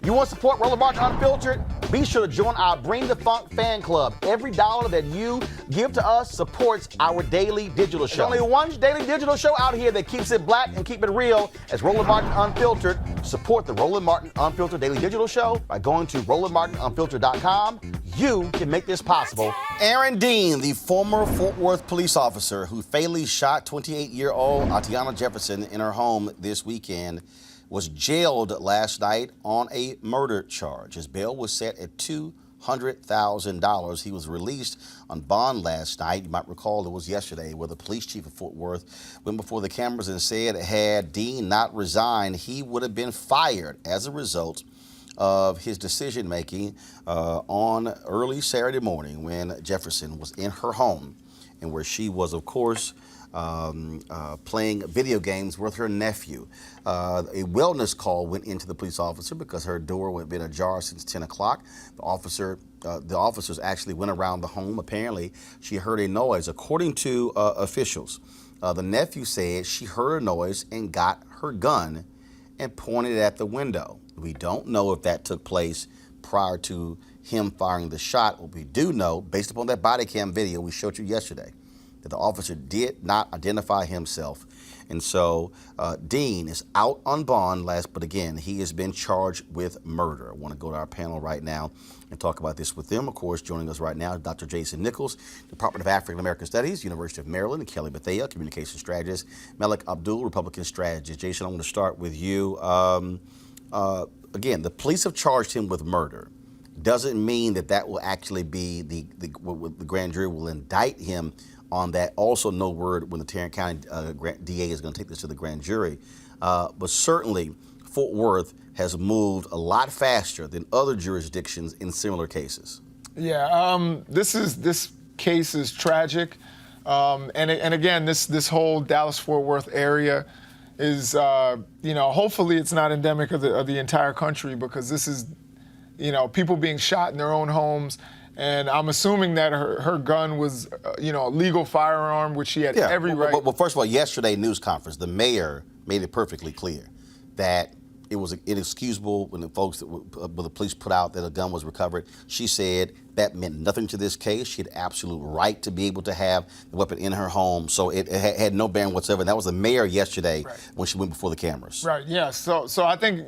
You want to support Roland Martin Unfiltered? Be sure to join our Bring the Funk fan club. Every dollar that you give to us supports our daily digital show. There's only one daily digital show out here that keeps it black and keep it real as Roland Martin Unfiltered. Support the Roland Martin Unfiltered daily digital show by going to RolandMartinUnfiltered.com. You can make this possible. Aaron Dean, the former Fort Worth police officer who fatally shot 28-year-old Atatiana Jefferson in her home this weekend, was jailed last night on a murder charge. His bail was set at $200,000. He was released on bond last night. You might recall it was yesterday where the police chief of Fort Worth went before the cameras and said had Dean not resigned, he would have been fired as a result of his decision-making on early Saturday morning when Jefferson was in her home and where she was, of course, playing video games with her nephew. A wellness call went into the police officer because her door had been ajar since 10 o'clock. The officers actually went around the home. Apparently, she heard a noise. According to officials, the nephew said she heard a noise and got her gun and pointed at the window. We don't know if that took place prior to him firing the shot. What we do know, based upon that body cam video we showed you yesterday, that the officer did not identify himself. And so Dean is out on bond but again, he has been charged with murder. I want to go to our panel right now and talk about this with them. Of course, joining us right now, Dr. Jason Nichols, Department of African American Studies, University of Maryland, and Kelly Bethea, Communication Strategist, Malik Abdul, Republican Strategist. Jason, I want to start with you. Again, the police have charged him with murder. Doesn't mean that will actually be the grand jury will indict him on that. Also, no word when the Tarrant County DA is going to take this to the grand jury. But certainly, Fort Worth has moved a lot faster than other jurisdictions in similar cases. Yeah, this case is tragic, and again, this whole Dallas-Fort Worth area is, hopefully it's not endemic of the entire country, because this is, people being shot in their own homes. And I'm assuming that her gun was, a legal firearm, which she had every right. Well, first of all, yesterday news conference, the mayor made it perfectly clear that it was inexcusable when the police put out that a gun was recovered. She said that meant nothing to this case. She had absolute right to be able to have the weapon in her home. So it had no bearing whatsoever. And that was the mayor yesterday when she went before the cameras. Right, yeah. So I think,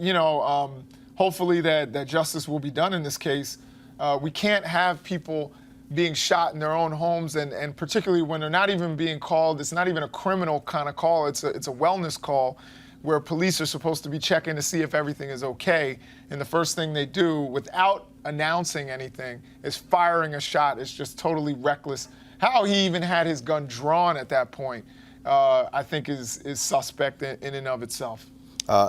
hopefully that justice will be done in this case. We can't have people being shot in their own homes, and particularly when they're not even being called. It's not even a criminal kind of call. It's a wellness call where police are supposed to be checking to see if everything is okay. And the first thing they do without announcing anything is firing a shot. It's just totally reckless. How he even had his gun drawn at that point, I think is suspect in and of itself.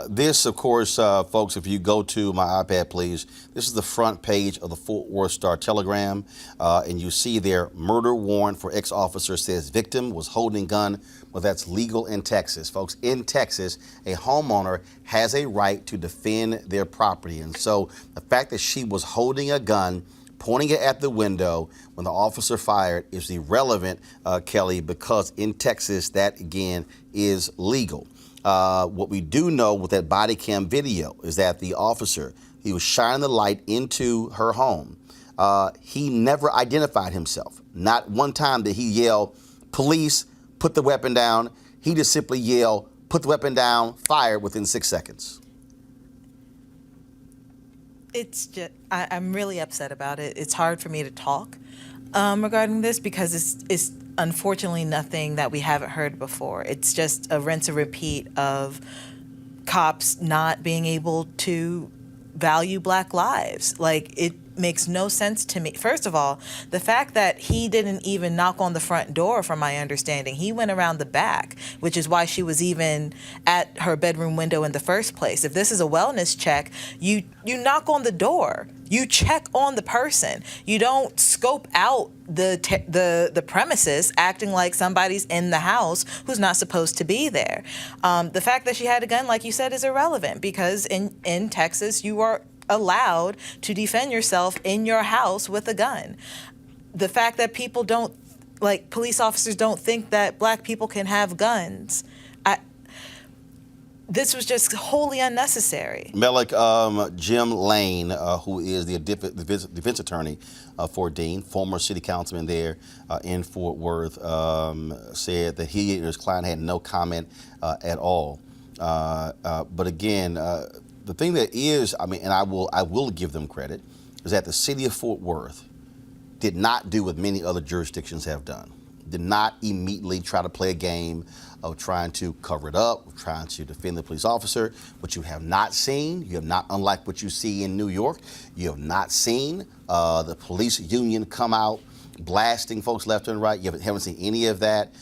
This, of course, folks, if you go to my iPad, please, this is the front page of the Fort Worth Star-Telegram, and you see there, murder warrant for ex-officer says victim was holding gun. Well, that's legal in Texas. Folks, in Texas, a homeowner has a right to defend their property. And so the fact that she was holding a gun, pointing it at the window when the officer fired is irrelevant, Kelly, because in Texas, that, again, is legal. What we do know with that body cam video is that the officer, he was shining the light into her home. He never identified himself. Not one time did he yell, police, put the weapon down. He just simply yelled, put the weapon down, fired within 6 seconds. It's just, I'm really upset about it. It's hard for me to talk regarding this because it's unfortunately nothing that we haven't heard before. It's just a rinse and repeat of cops not being able to value Black lives. Like, it makes no sense to me. First of all, the fact that he didn't even knock on the front door, from my understanding, he went around the back, which is why she was even at her bedroom window in the first place. If this is a wellness check, you knock on the door. You check on the person. You don't scope out the premises acting like somebody's in the house who's not supposed to be there. The fact that she had a gun, like you said, is irrelevant because in Texas, you are allowed to defend yourself in your house with a gun. The fact that people don't, like police officers don't think that Black people can have guns. this was just wholly unnecessary. Melik, Jim Lane, who is the defense attorney for Dean, former city councilman there in Fort Worth, said that he and his client had no comment at all. But again, the thing that is, I mean, and I will give them credit, is that the city of Fort Worth did not do what many other jurisdictions have done. Did not immediately try to play a game of trying to cover it up, of trying to defend the police officer. What you have not seen, you have not, unlike what you see in New York, you have not seen the police union come out blasting folks left and right. You haven't seen any of that.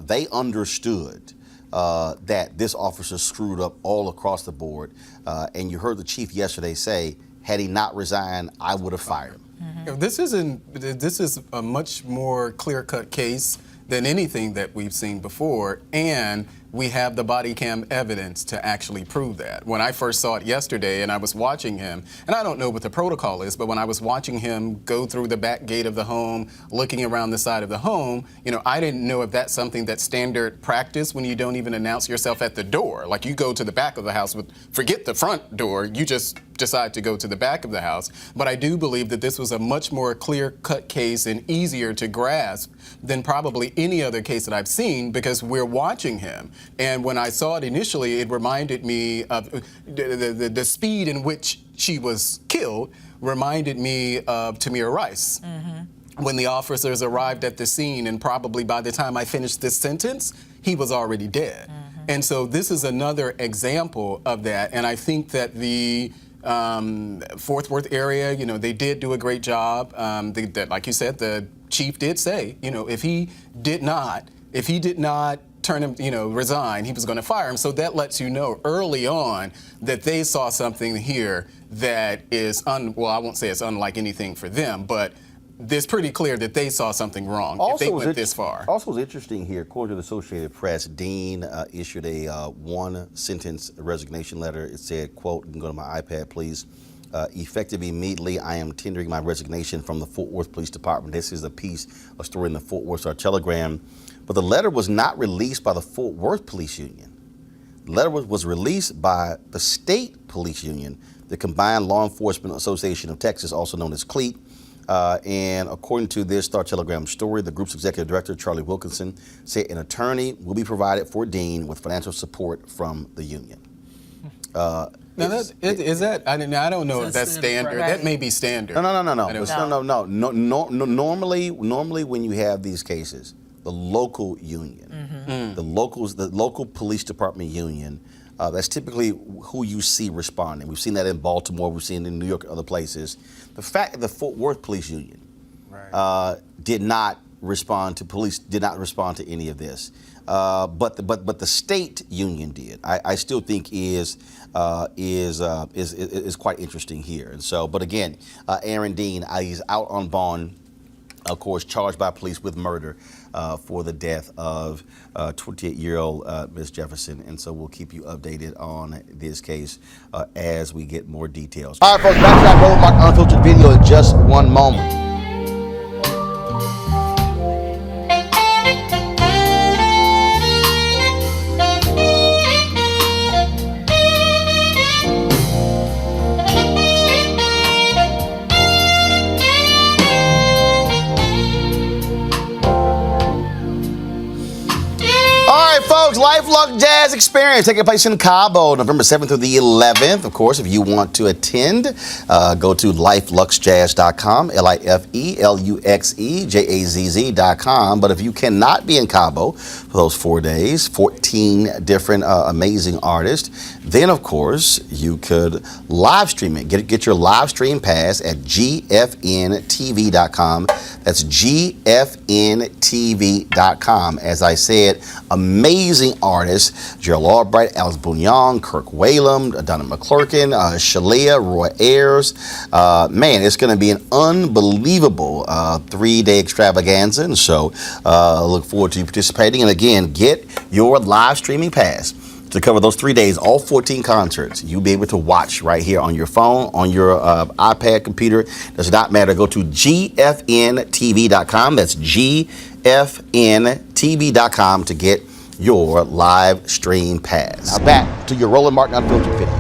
They understood that this officer screwed up all across the board. And you heard the chief yesterday say, had he not resigned, I would have fired him. Mm-hmm. This is a much more clear-cut case than anything that we've seen before, and we have the body cam evidence to actually prove that. When I first saw it yesterday and I was watching him, and I don't know what the protocol is, but when I was watching him go through the back gate of the home, looking around the side of the home, you know, I didn't know if that's something that's standard practice when you don't even announce yourself at the door. Like, you go to the back of the house forget the front door, you just decide to go to the back of the house. But I do believe that this was a much more clear-cut case and easier to grasp than probably any other case that I've seen, because we're watching him. And when I saw it initially, it reminded me of the speed in which she was killed reminded me of Tamir Rice. Mm-hmm. When the officers arrived at the scene, and probably by the time I finished this sentence, he was already dead. Mm-hmm. And so this is another example of that. And I think that the Fort Worth area, you know, they did do a great job. Like you said, the chief did say, you know, if he did not turn him, you know, resign, he was going to fire him. So that lets you know early on that they saw something here that is, well, I won't say it's unlike anything for them, but it's pretty clear that they saw something wrong if they went this far. Also, it's interesting here, according to the Associated Press, Dean issued a one-sentence resignation letter. It said, quote, you can go to my iPad, please. Effective immediately, I am tendering my resignation from the Fort Worth Police Department. This is a story in the Fort Worth Star-Telegram. But the letter was not released by the Fort Worth Police Union. The letter was released by the State Police Union, the Combined Law Enforcement Association of Texas, also known as CLEAT. And according to this Star-Telegram story, the group's executive director, Charlie Wilkinson, said an attorney will be provided for Dean with financial support from the union. Now, is that? I don't know if that's standard. Right. That may be standard. No. Normally, when you have these cases, the local union, the local police department union, that's typically who you see responding. We've seen that in Baltimore. We've seen it in New York and other places. The fact that the Fort Worth Police Union did not respond to any of this, but the state union did. I still think is quite interesting here. And so, but again, Aaron Dean, he's out on bond, of course, charged by police with murder for the death of 28-year-old Ms. Jefferson. And so we'll keep you updated on this case as we get more details. All right, folks, back to that Roland Mark Unfiltered video in just one moment. Folks, Life Luxe Jazz Experience taking place in Cabo, November 7th through the 11th. Of course, if you want to attend, go to lifeluxejazz.com, LIFELUXEJAZZ.com. But if you cannot be in Cabo for those 4 days, 14 different amazing artists, then of course you could live stream it. Get your live stream pass at gfntv.com. That's gfntv.com. As I said, amazing artists: Gerald Albright, Alice Bouillon, Kirk Whalum, Donna McClurkin, Shalia, Roy Ayers. Man, it's going to be an unbelievable 3-day extravaganza. And so look forward to you participating. And again, get your live streaming pass to cover those 3 days, all 14 concerts. You'll be able to watch right here on your phone, on your iPad, computer. Does not matter. Go to gfntv.com. That's gfntv.com to get your live stream pass. Now back to your Roland Martin Unfiltered video.